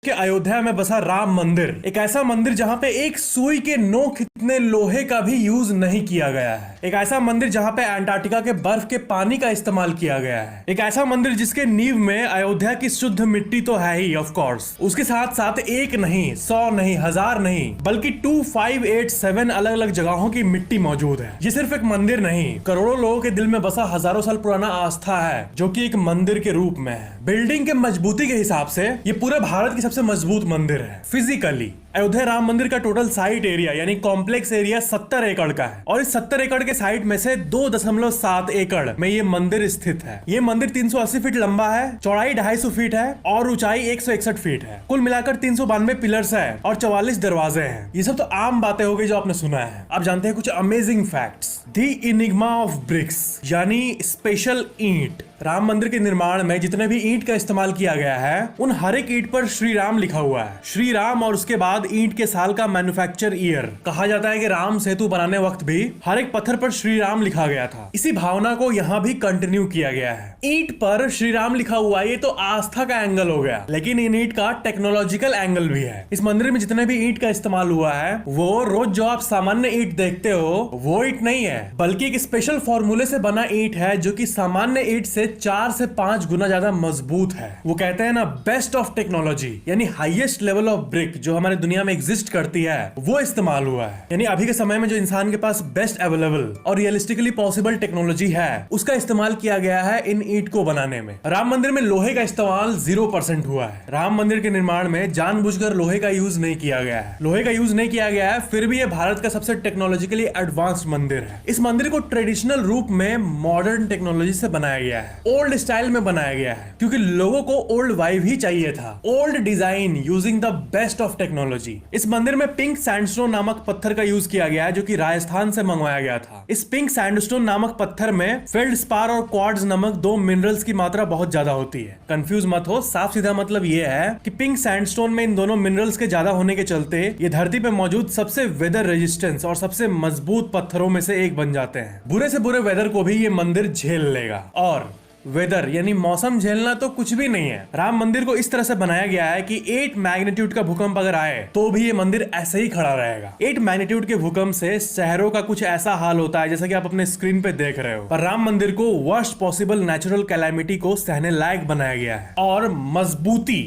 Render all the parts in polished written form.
कि अयोध्या में बसा राम मंदिर एक ऐसा मंदिर जहां पे एक सुई के नोक इतने लोहे का भी यूज नहीं किया गया है। एक ऐसा मंदिर जहां पे अंटार्कटिका के बर्फ के पानी का इस्तेमाल किया गया है। एक ऐसा मंदिर जिसके नींव में अयोध्या की शुद्ध मिट्टी तो है ही ऑफ कोर्स, उसके साथ साथ एक नहीं, 100 नहीं, 1000 नहीं, बल्कि 2587 अलग अलग जगहों की मिट्टी मौजूद है। ये सिर्फ एक मंदिर नहीं, करोड़ों लोगों के दिल में बसा हजारों साल पुराना आस्था है जो कि एक मंदिर के रूप में है। बिल्डिंग के मजबूती के हिसाब से ये पूरे भारत की सबसे मजबूत मंदिर है। फिजिकली अयोध्या राम मंदिर का टोटल साइट एरिया यानी कॉम्प्लेक्स एरिया 70 एकड़ का है और इस 70 एकड़ के साइट में से 2.7 एकड़ में ये मंदिर स्थित है। ये मंदिर 380 फीट लंबा है, चौड़ाई 250 फीट है और ऊंचाई 161 फीट है। कुल मिलाकर 392 पिलर्स है और 44 दरवाजे हैं। ये सब तो आम बातें हो गई जो आपने सुना है। आप जानते हैं कुछ amazing facts. The Enigma of BRICS यानी स्पेशल ईंट। राम मंदिर के निर्माण में जितने भी ईंट का इस्तेमाल किया गया है उन हर एक ईंट पर श्री राम लिखा हुआ है। श्री राम और उसके बाद ईंट के साल का मैन्युफैक्चर ईयर। कहा जाता है कि राम सेतु बनाने वक्त भी हर एक पत्थर पर श्री राम लिखा गया था। इसी भावना को यहाँ भी कंटिन्यू किया गया है। ईंट पर श्री राम लिखा हुआ ये तो आस्था का एंगल हो गया, लेकिन इन ईंट का टेक्नोलॉजिकल एंगल भी है। इस मंदिर में जितने भी ईंट का इस्तेमाल हुआ है वो रोज जो आप सामान्य ईंट देखते हो वो ईंट नहीं है, बल्कि एक स्पेशल फॉर्मूले से बना ईंट है जो कि सामान्य ईंट से 4 से 5 गुना ज्यादा मजबूत है। वो कहते हैं ना बेस्ट ऑफ टेक्नोलॉजी यानी हाईएस्ट लेवल ऑफ ब्रिक जो हमारे दुनिया में एग्जिस्ट करती है वो इस्तेमाल हुआ है। यानी अभी के समय में जो इंसान के पास बेस्ट अवेलेबल और रियलिस्टिकली पॉसिबल टेक्नोलॉजी है उसका इस्तेमाल किया गया है इन ईंट को बनाने में। राम मंदिर में लोहे का इस्तेमाल 0% हुआ है। राम मंदिर के निर्माण में जानबूझकर लोहे का यूज नहीं किया गया है। लोहे का यूज नहीं किया गया है, फिर भी ये भारत का सबसे टेक्नोलॉजिकली एडवांस्ड मंदिर है। इस मंदिर को ट्रेडिशनल रूप में मॉडर्न टेक्नोलॉजी से बनाया गया है, ओल्ड स्टाइल में बनाया गया है, क्योंकि लोगों को ओल्ड वाइब ही चाहिए था। Old design using the best of technology. इस मंदिर में पिंक सैंडस्टोन नामक पत्थर का यूज किया गया है जो कि राजस्थान से मंगवाया गया था। इस पिंक सैंडस्टोन नामक पत्थर में फेल्डस्पार और क्वार्ट्ज नामक 2 मिनरल्स की मात्रा बहुत ज्यादा होती है। कंफ्यूज मत हो, साफ सीधा मतलब ये है कि पिंक सैंडस्टोन में इन दोनों मिनरल्स के ज्यादा होने के चलते ये धरती पे मौजूद सबसे वेदर रेजिस्टेंस और सबसे मजबूत पत्थरों में से एक बन जाते हैं। बुरे से बुरे वेदर को भी ये मंदिर झेल लेगा। और वेदर यानी मौसम झेलना तो कुछ भी नहीं है। राम मंदिर को इस तरह से बनाया गया है कि 8 मैग्नीट्यूड का भूकंप अगर आए तो भी ये मंदिर ऐसे ही खड़ा रहेगा। 8 मैग्नीट्यूड के भूकंप से शहरों का कुछ ऐसा हाल होता है जैसा कि आप अपने स्क्रीन पे देख रहे हो, पर राम मंदिर को वर्स्ट पॉसिबल नेचुरल कैलामिटी को सहने लायक बनाया गया है। और मजबूती,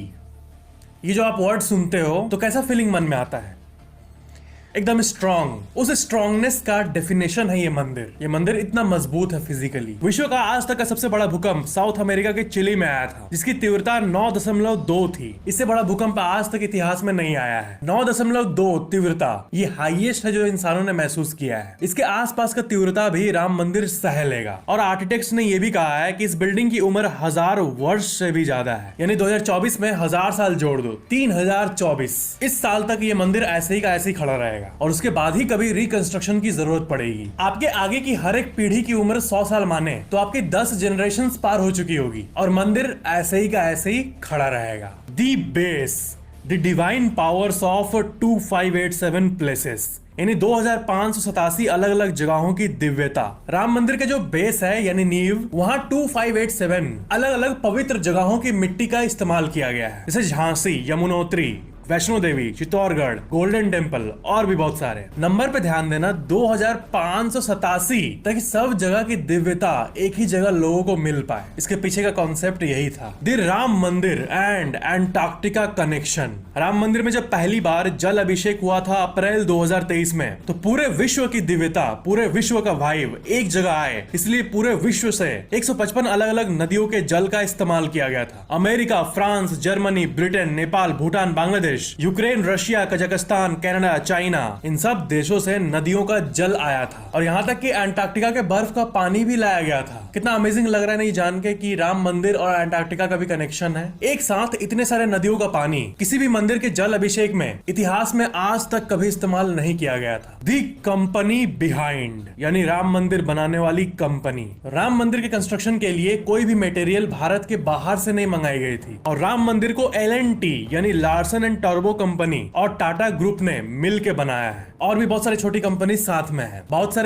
ये जो आप वर्ड सुनते हो तो कैसा फीलिंग मन में आता है? एकदम स्ट्रॉन्ग। उस स्ट्रॉन्गनेस का डेफिनेशन है ये मंदिर। ये मंदिर इतना मजबूत है फिजिकली। विश्व का आज तक का सबसे बड़ा भूकंप साउथ अमेरिका के चिली में आया था जिसकी तीव्रता 9.2 थी। इससे बड़ा भूकंप आज तक इतिहास में नहीं आया है। 9.2 तीव्रता ये हाईएस्ट है जो इंसानों ने महसूस किया है। इसके आसपास का तीव्रता भी राम मंदिर सह लेगा। और आर्किटेक्ट्स ने यह भी कहा है कि इस बिल्डिंग की उम्र 1000 वर्ष से भी ज्यादा है। यानी 2024 में 1000 साल जोड़ दो, 3024। इस साल तक ये मंदिर ऐसे ही का ऐसे ही खड़ा रहेगा और उसके बाद ही कभी रिकंस्ट्रक्शन की जरूरत पड़ेगी। आपके आगे की हर एक पीढ़ी की उम्र 100 साल माने तो आपकी 10 जनरेशंस पार हो चुकी होगी और मंदिर ऐसे ही का ऐसे ही खड़ा रहेगा। The base, the divine powers of 2587 places यानी 2587 अलग अलग जगहों की दिव्यता। राम मंदिर के जो बेस है यानी नींव, वहां 2587 अलग अलग पवित्र जगहों की मिट्टी का इस्तेमाल किया गया है, जैसे झांसी, यमुनोत्री, वैष्णो देवी, चित्तौड़गढ़, गोल्डन टेम्पल और भी बहुत सारे। नंबर पे ध्यान देना, 2587 ताकि सब जगह की दिव्यता एक ही जगह लोगों को मिल पाए। इसके पीछे का कॉन्सेप्ट यही था। द राम मंदिर एंड अंटार्कटिका कनेक्शन। राम मंदिर में जब पहली बार जल अभिषेक हुआ था अप्रैल 2023 में, तो पूरे विश्व की दिव्यता, पूरे विश्व का वाइब एक जगह आए, इसलिए पूरे विश्व से 155 अलग अलग नदियों के जल का इस्तेमाल किया गया था। America, France, Germany, Britain, Nepal, Bhutan, Bangladesh, Ukraine, Russia, Kazakhstan, Canada, China, इन सब देशों से नदियों का जल आया था और यहाँ तक कि अंटार्कटिका के बर्फ का पानी भी लाया गया था। कितना अमेजिंग लग रहा है नहीं जान के कि राम मंदिर और अंटार्कटिका का भी कनेक्शन है। एक साथ इतने सारे नदियों का पानी किसी भी मंदिर के जल अभिषेक में इतिहास में आज तक कभी इस्तेमाल नहीं किया गया था। दी कंपनी बिहाइंड यानी राम मंदिर बनाने वाली कंपनी। राम मंदिर के कंस्ट्रक्शन के लिए कोई भी मटेरियल भारत के बाहर से नहीं मंगाई गई थी और राम मंदिर को L&T यानी लार्सन एंड टर्बो कंपनी और टाटा ग्रुप ने मिल के बनाया है और भी बहुत सारी छोटी कंपनी साथ में है। बहुत सारे